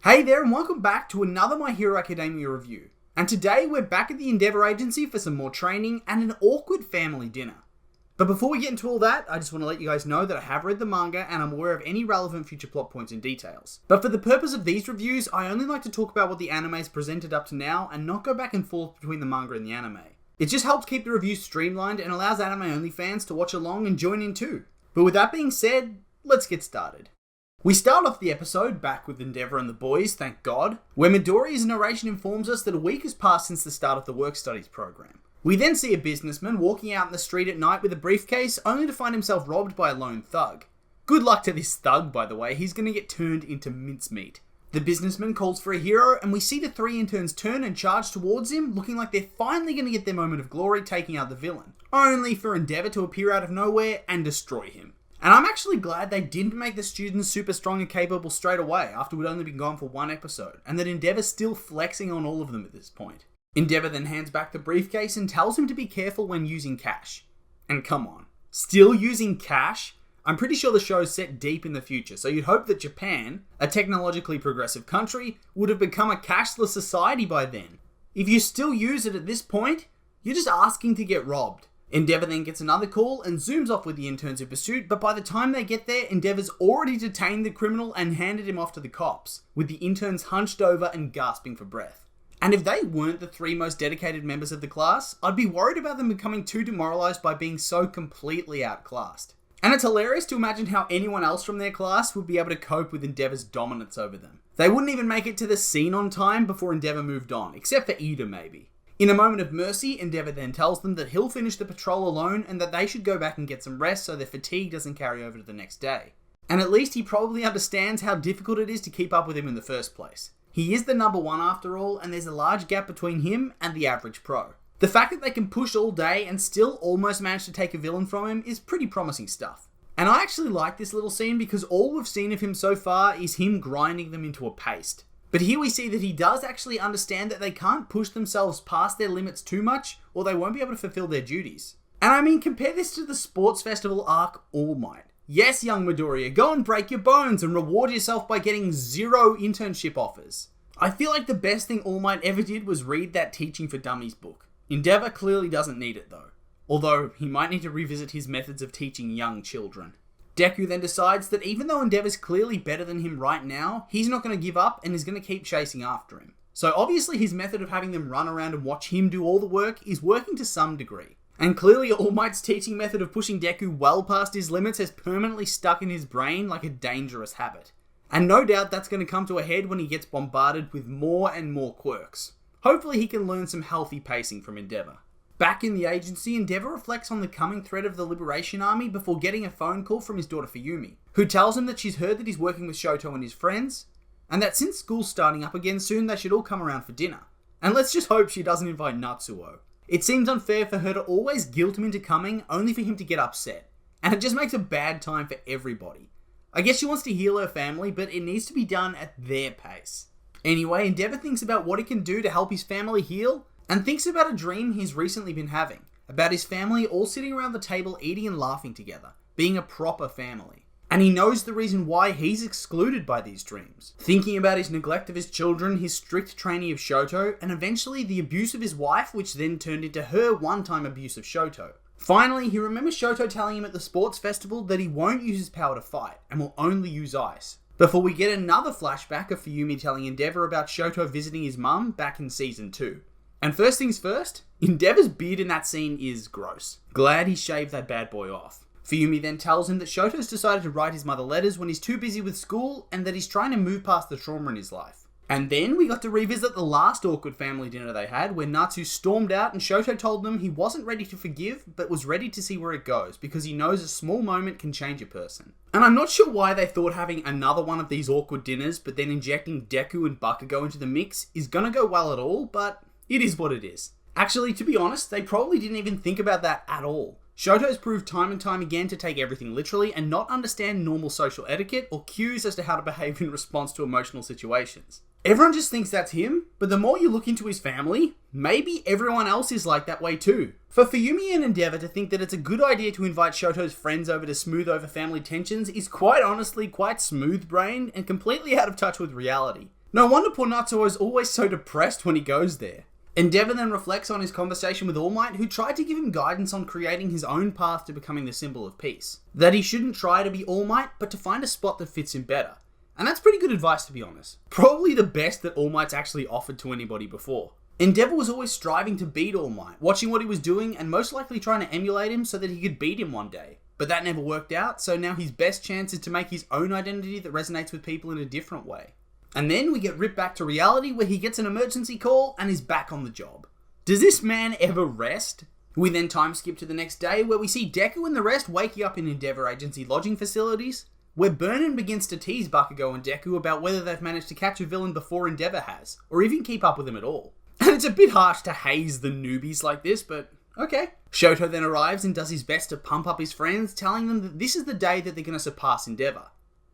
Hey there and welcome back to another My Hero Academia review. And today we're back at the Endeavour Agency for some more training and an awkward family dinner. But before we get into all that, I just want to let you guys know that I have read the manga and I'm aware of any relevant future plot points and details. But for the purpose of these reviews, I only like to talk about what the anime has presented up to now and not go back and forth between the manga and the anime. It just helps keep the reviews streamlined and allows anime only fans to watch along and join in too. But with that being said, let's get started. We start off the episode back with Endeavour and the boys, thank God, where Midoriya's narration informs us that a week has passed since the start of the work studies program. We then see a businessman walking out in the street at night with a briefcase, only to find himself robbed by a lone thug. Good luck to this thug, by the way, he's going to get turned into mincemeat. The businessman calls for a hero, and we see the three interns turn and charge towards him, looking like they're finally going to get their moment of glory taking out the villain, only for Endeavour to appear out of nowhere and destroy him. And I'm actually glad they didn't make the students super strong and capable straight away after we'd only been gone for one episode, and that Endeavour's still flexing on all of them at this point. Endeavour then hands back the briefcase and tells him to be careful when using cash. And come on, still using cash? I'm pretty sure the show's set deep in the future, so you'd hope that Japan, a technologically progressive country, would have become a cashless society by then. If you still use it at this point, you're just asking to get robbed. Endeavour then gets another call and zooms off with the interns in pursuit, but by the time they get there, Endeavour's already detained the criminal and handed him off to the cops, with the interns hunched over and gasping for breath. And if they weren't the three most dedicated members of the class, I'd be worried about them becoming too demoralised by being so completely outclassed. And it's hilarious to imagine how anyone else from their class would be able to cope with Endeavour's dominance over them. They wouldn't even make it to the scene on time before Endeavour moved on, except for Ida maybe. In a moment of mercy, Endeavour then tells them that he'll finish the patrol alone and that they should go back and get some rest so their fatigue doesn't carry over to the next day. And at least he probably understands how difficult it is to keep up with him in the first place. He is the number one after all, and there's a large gap between him and the average pro. The fact that they can push all day and still almost manage to take a villain from him is pretty promising stuff. And I actually like this little scene because all we've seen of him so far is him grinding them into a paste. But here we see that he does actually understand that they can't push themselves past their limits too much or they won't be able to fulfill their duties. And I mean, compare this to the sports festival arc All Might. Yes, young Midoriya, go and break your bones and reward yourself by getting 0 internship offers. I feel like the best thing All Might ever did was read that Teaching for Dummies book. Endeavour clearly doesn't need it though. Although, he might need to revisit his methods of teaching young children. Deku then decides that even though Endeavour's clearly better than him right now, he's not going to give up and is going to keep chasing after him. So obviously his method of having them run around and watch him do all the work is working to some degree. And clearly All Might's teaching method of pushing Deku well past his limits has permanently stuck in his brain like a dangerous habit. And no doubt that's going to come to a head when he gets bombarded with more and more quirks. Hopefully he can learn some healthy pacing from Endeavour. Back in the agency, Endeavour reflects on the coming threat of the Liberation Army before getting a phone call from his daughter Fuyumi, who tells him that she's heard that he's working with Shoto and his friends, and that since school's starting up again soon, they should all come around for dinner. And let's just hope she doesn't invite Natsuo. It seems unfair for her to always guilt him into coming, only for him to get upset. And it just makes a bad time for everybody. I guess she wants to heal her family, but it needs to be done at their pace. Anyway, Endeavour thinks about what he can do to help his family heal, and thinks about a dream he's recently been having, about his family all sitting around the table eating and laughing together, being a proper family. And he knows the reason why he's excluded by these dreams. Thinking about his neglect of his children, his strict training of Shoto, and eventually the abuse of his wife, which then turned into her one-time abuse of Shoto. Finally, he remembers Shoto telling him at the sports festival that he won't use his power to fight, and will only use ice. Before we get another flashback of Fuyumi telling Endeavour about Shoto visiting his mum back in season 2. And first things first, Endeavour's beard in that scene is gross. Glad he shaved that bad boy off. Fuyumi then tells him that Shoto's decided to write his mother letters when he's too busy with school and that he's trying to move past the trauma in his life. And then we got to revisit the last awkward family dinner they had where Natsu stormed out and Shoto told them he wasn't ready to forgive but was ready to see where it goes because he knows a small moment can change a person. And I'm not sure why they thought having another one of these awkward dinners but then injecting Deku and Bakugou into the mix is gonna go well at all, but it is what it is. Actually, to be honest, they probably didn't even think about that at all. Shoto's proved time and time again to take everything literally and not understand normal social etiquette or cues as to how to behave in response to emotional situations. Everyone just thinks that's him, but the more you look into his family, maybe everyone else is like that way too. For Fuyumi and Endeavour to think that it's a good idea to invite Shoto's friends over to smooth over family tensions is quite honestly quite smooth-brained and completely out of touch with reality. No wonder poor Natsuo is always so depressed when he goes there. Endeavor then reflects on his conversation with All Might, who tried to give him guidance on creating his own path to becoming the symbol of peace. That he shouldn't try to be All Might, but to find a spot that fits him better. And that's pretty good advice, to be honest. Probably the best that All Might's actually offered to anybody before. Endeavor was always striving to beat All Might, watching what he was doing and most likely trying to emulate him so that he could beat him one day. But that never worked out, so now his best chance is to make his own identity that resonates with people in a different way. And then we get ripped back to reality where he gets an emergency call and is back on the job. Does this man ever rest? We then time skip to the next day where we see Deku and the rest waking up in Endeavor Agency lodging facilities, where Burnin begins to tease Bakugou and Deku about whether they've managed to catch a villain before Endeavor has, or even keep up with him at all. And it's a bit harsh to haze the newbies like this, but okay. Shoto then arrives and does his best to pump up his friends, telling them that this is the day that they're going to surpass Endeavor.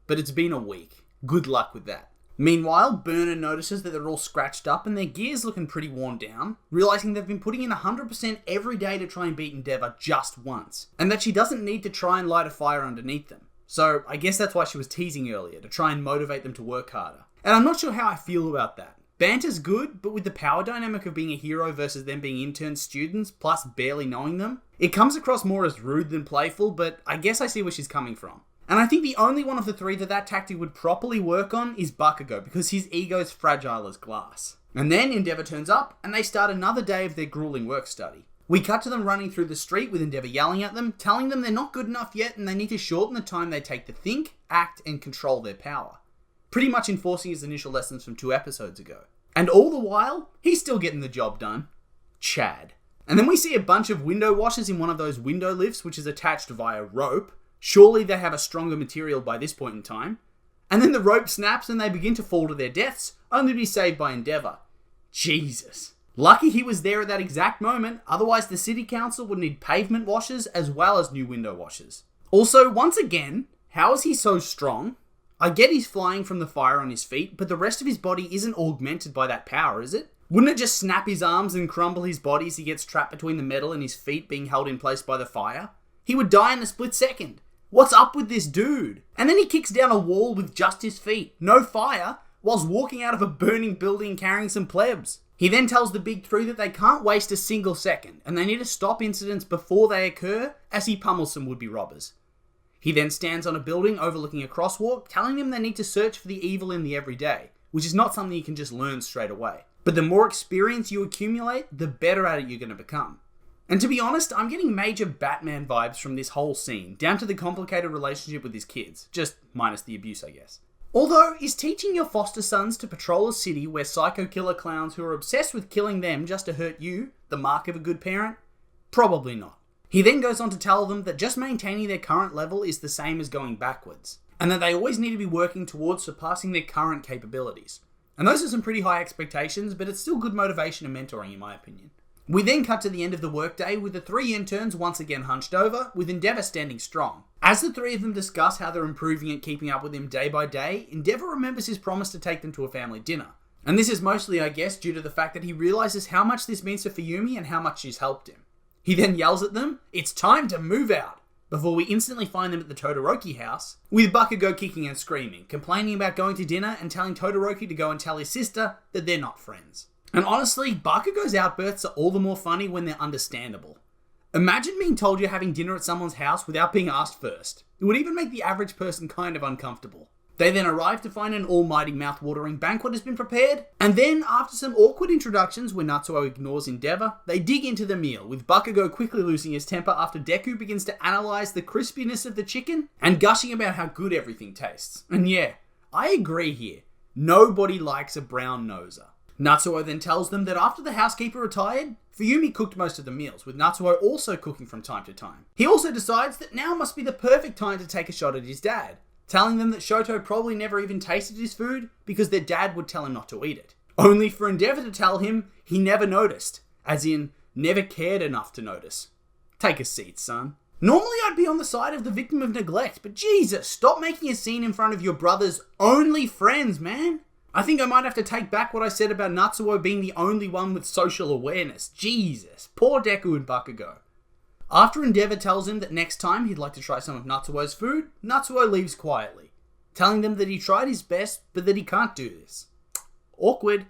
But it's been a week. Good luck with that. Meanwhile, Burner notices that they're all scratched up and their gear's looking pretty worn down, realizing they've been putting in 100% every day to try and beat Endeavor just once, and that she doesn't need to try and light a fire underneath them. So I guess that's why she was teasing earlier, to try and motivate them to work harder. And I'm not sure how I feel about that. Banter's good, but with the power dynamic of being a hero versus them being intern students, plus barely knowing them, it comes across more as rude than playful, but I guess I see where she's coming from. And I think the only one of the three that tactic would properly work on is Bakugou, because his ego's fragile as glass. And then Endeavor turns up, and they start another day of their grueling work study. We cut to them running through the street with Endeavor yelling at them, telling them they're not good enough yet and they need to shorten the time they take to think, act, and control their power. Pretty much enforcing his initial lessons from 2 episodes ago. And all the while, he's still getting the job done. Chad. And then we see a bunch of window washers in one of those window lifts, which is attached via rope. Surely they have a stronger material by this point in time. And then the rope snaps and they begin to fall to their deaths, only to be saved by Endeavor. Jesus. Lucky he was there at that exact moment, otherwise the city council would need pavement washers as well as new window washers. Also, once again, how is he so strong? I get he's flying from the fire on his feet, but the rest of his body isn't augmented by that power, is it? Wouldn't it just snap his arms and crumble his body as he gets trapped between the metal and his feet being held in place by the fire? He would die in a split second. What's up with this dude? And then he kicks down a wall with just his feet, no fire, whilst walking out of a burning building carrying some plebs. He then tells the big three that they can't waste a single second, and they need to stop incidents before they occur, as he pummels some would-be robbers. He then stands on a building overlooking a crosswalk, telling them they need to search for the evil in the everyday, which is not something you can just learn straight away. But the more experience you accumulate, the better at it you're going to become. And to be honest, I'm getting major Batman vibes from this whole scene, down to the complicated relationship with his kids, just minus the abuse, I guess. Although, is teaching your foster sons to patrol a city where psycho killer clowns who are obsessed with killing them just to hurt you the mark of a good parent? Probably not. He then goes on to tell them that just maintaining their current level is the same as going backwards, and that they always need to be working towards surpassing their current capabilities. And those are some pretty high expectations, but it's still good motivation and mentoring in my opinion. We then cut to the end of the workday with the 3 interns once again hunched over, with Endeavor standing strong. As the 3 of them discuss how they're improving and keeping up with him day by day, Endeavor remembers his promise to take them to a family dinner. And this is mostly, I guess, due to the fact that he realizes how much this means for Fuyumi and how much she's helped him. He then yells at them, "It's time to move out!" before we instantly find them at the Todoroki house, with Bakugou kicking and screaming, complaining about going to dinner and telling Todoroki to go and tell his sister that they're not friends. And honestly, Bakugou's outbursts are all the more funny when they're understandable. Imagine being told you're having dinner at someone's house without being asked first. It would even make the average person kind of uncomfortable. They then arrive to find an almighty mouth-watering banquet has been prepared, and then, after some awkward introductions where Natsuo ignores Endeavor, they dig into the meal, with Bakugou quickly losing his temper after Deku begins to analyze the crispiness of the chicken and gushing about how good everything tastes. And yeah, I agree here. Nobody likes a brown noser. Natsuo then tells them that after the housekeeper retired, Fuyumi cooked most of the meals, with Natsuo also cooking from time to time. He also decides that now must be the perfect time to take a shot at his dad, telling them that Shoto probably never even tasted his food because their dad would tell him not to eat it. Only for Endeavor to tell him he never noticed, as in, never cared enough to notice. Take a seat, son. Normally I'd be on the side of the victim of neglect, but Jesus, stop making a scene in front of your brother's only friends, man. I think I might have to take back what I said about Natsuo being the only one with social awareness. Jesus, poor Deku and Bakugou. After Endeavor tells him that next time he'd like to try some of Natsuo's food, Natsuo leaves quietly, telling them that he tried his best, but that he can't do this. awkward,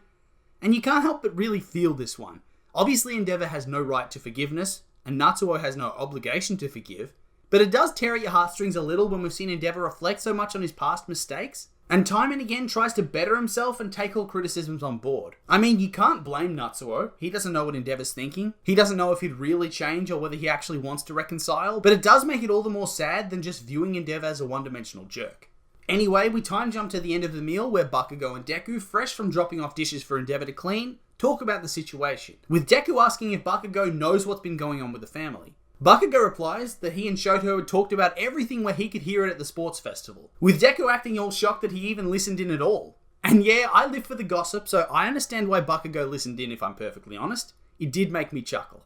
and you can't help but really feel this one. Obviously, Endeavor has no right to forgiveness, and Natsuo has no obligation to forgive, but it does tear at your heartstrings a little when we've seen Endeavor reflect so much on his past mistakes, and time and again tries to better himself and take all criticisms on board. I mean, you can't blame Natsuo. He doesn't know what Endeavor's thinking. He doesn't know if he'd really change or whether he actually wants to reconcile, but it does make it all the more sad than just viewing Endeavor as a one-dimensional jerk. Anyway, we time jump to the end of the meal where Bakugou and Deku, fresh from dropping off dishes for Endeavor to clean, talk about the situation, with Deku asking if Bakugou knows what's been going on with the family. Bakugou replies that he and Shoto had talked about everything where he could hear it at the sports festival, with Deku acting all shocked that he even listened in at all. And yeah, I live for the gossip, so I understand why Bakugou listened in if I'm perfectly honest. It did make me chuckle.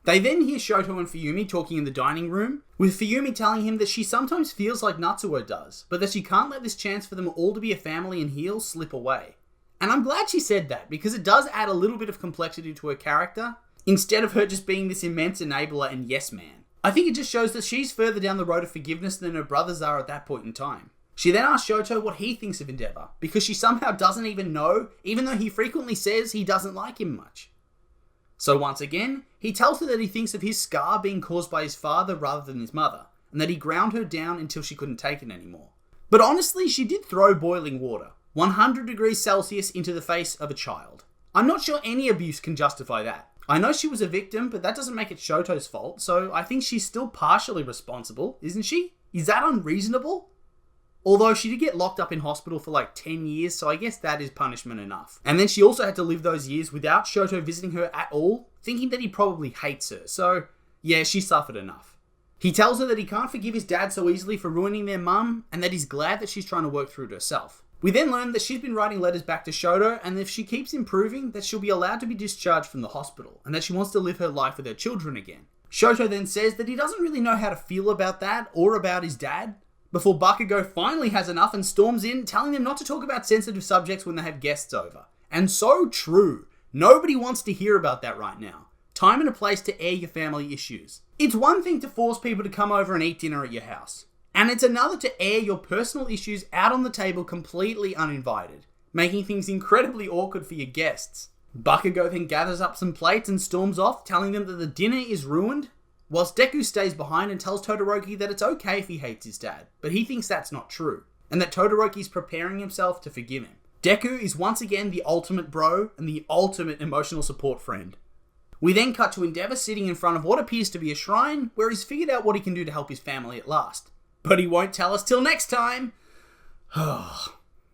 They then hear Shoto and Fuyumi talking in the dining room, with Fuyumi telling him that she sometimes feels like Natsuo does, but that she can't let this chance for them all to be a family and heal slip away. And I'm glad she said that, because it does add a little bit of complexity to her character, instead of her just being this immense enabler and yes man. I think it just shows that she's further down the road of forgiveness than her brothers are at that point in time. She then asks Shoto what he thinks of Endeavor, because she somehow doesn't even know, even though he frequently says he doesn't like him much. So once again, he tells her that he thinks of his scar being caused by his father rather than his mother, and that he ground her down until she couldn't take it anymore. But honestly, she did throw boiling water, 100 degrees Celsius, into the face of a child. I'm not sure any abuse can justify that. I know she was a victim, but that doesn't make it Shoto's fault, so I think she's still partially responsible, isn't she? Is that unreasonable? Although she did get locked up in hospital for like 10 years, so I guess that is punishment enough. And then she also had to live those years without Shoto visiting her at all, thinking that he probably hates her, so yeah, she suffered enough. He tells her that he can't forgive his dad so easily for ruining their mum, and that he's glad that she's trying to work through it herself. We then learn that she's been writing letters back to Shoto, and if she keeps improving, that she'll be allowed to be discharged from the hospital, and that she wants to live her life with her children again. Shoto then says that he doesn't really know how to feel about that, or about his dad, before Bakugou finally has enough and storms in, telling them not to talk about sensitive subjects when they have guests over. And so true. Nobody wants to hear about that right now. Time and a place to air your family issues. It's one thing to force people to come over and eat dinner at your house, and it's another to air your personal issues out on the table completely uninvited, making things incredibly awkward for your guests. Bakugou then gathers up some plates and storms off, telling them that the dinner is ruined, whilst Deku stays behind and tells Todoroki that it's okay if he hates his dad, but he thinks that's not true, and that Todoroki is preparing himself to forgive him. Deku is once again the ultimate bro and the ultimate emotional support friend. We then cut to Endeavor sitting in front of what appears to be a shrine, where he's figured out what he can do to help his family at last. But he won't tell us till next time!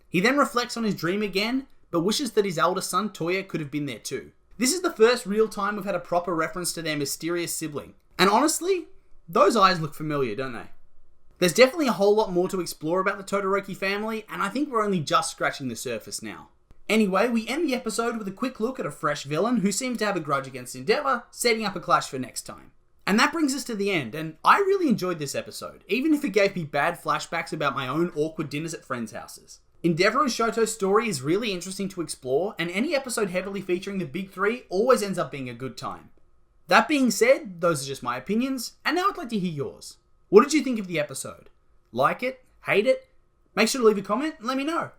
He then reflects on his dream again, but wishes that his elder son Toya could have been there too. This is the first real time we've had a proper reference to their mysterious sibling. And honestly, those eyes look familiar, don't they? There's definitely a whole lot more to explore about the Todoroki family, and I think we're only just scratching the surface now. Anyway, we end the episode with a quick look at a fresh villain who seems to have a grudge against Endeavor, setting up a clash for next time. And that brings us to the end, and I really enjoyed this episode, even if it gave me bad flashbacks about my own awkward dinners at friends' houses. Endeavor and Shoto's story is really interesting to explore, and any episode heavily featuring the big three always ends up being a good time. That being said, those are just my opinions, and now I'd like to hear yours. What did you think of the episode? Like it? Hate it? Make sure to leave a comment and let me know.